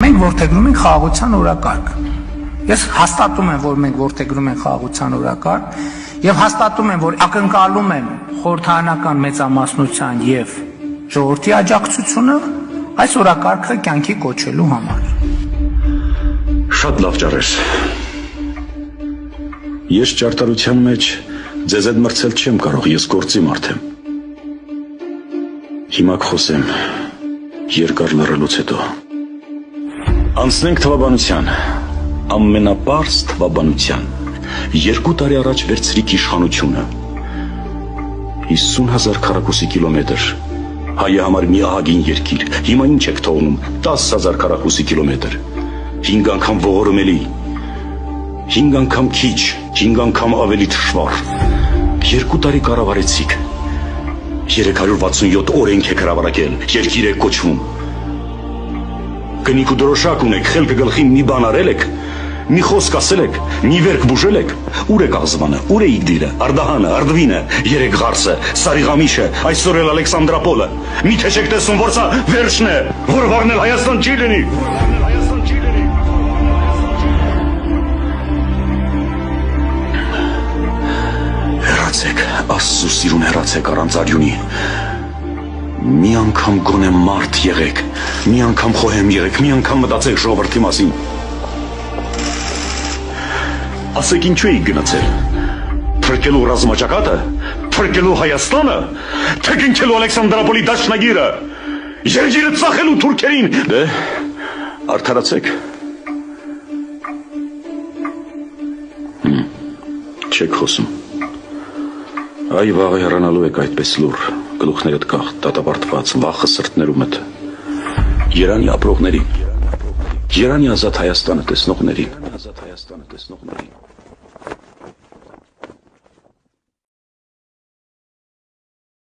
մենք որդեգրում ենք խաղաղության օրակարգ։ Ես հաստատում եմ, որ մենք որդեգրում ենք խաղաղության օրակարգ եւ հաստատում եմ, որ ակնկալում եմ խորհրդարանական մեծամասնության եւ ժողովրդի աջակցությունը այս օրակարգը կյանքի կոչելու համար։ Շատ լավ ճարես։ Ես ճարտարության մեջ ձեզ հետ մրցել չեմ կարող, ես գործի մարդ եմ։ Հիմա կխոսեմ երկար լռելուց հետո։ Անցնենք թվաբանության, ամենապարզ թվաբանության։ 2 տարի առաջ վերցրիք իշխանությունը։ 50,000 քառակուսի կիլոմետր։ Հայը համար մի ահագին երկիր, հիմա ինչ եք թողնում, 10,000 քառակուսի կիլոմետր, 5 անգամ ողորմելի, 5 անգամ քիչ, 5 անգամ ավելի թշվառ, 2 տարի կառավարեցիք, 367 օրենք եք հրապարակել, երկիր եք կոչվում, կնիկ ու դրոշակ ունեք, խելքը գլխին մի բան արել եք, մի խոսք ասել եք, մի վերք բուժել եք, ուր է Կազվանը, ուր է Իգդիրը, Արդահանը, Արդվինը, Երեգղարսը, Սարիղամիշը, այսօր էլ Ալեքսանդրապոլը, միթե չեք տեսնում, որ սա վերջն է, որ վաղն էլ Հայաստան չի լինի։ Հեռացեք, Աստծո սիրուն հեռացեք առանց արյունի։ Մի անգամ գոնե մարդ եղեք, մի անգամ խոհեմ եղեք, մի անգամ մտածեք ժողովրդի մասին։ Ասեք ինչու եք գնացել, թրկելու ռազմաճակատը, թրկելու Հայաստանը, թե կնքելու Ալեքսանդրապոլի դաշնագիրը, երկիրը ծախելու թուրքերին, դե, արդարացեք։ Չեք խոսում, այ վաղը հեռանալու եք այդպես լուր, գլուխներդ կախ, դատապարտված, վախը սրտներումդ, Երանի ապրողներին, Երանի ազատ Հայաստանը տեսնողներին,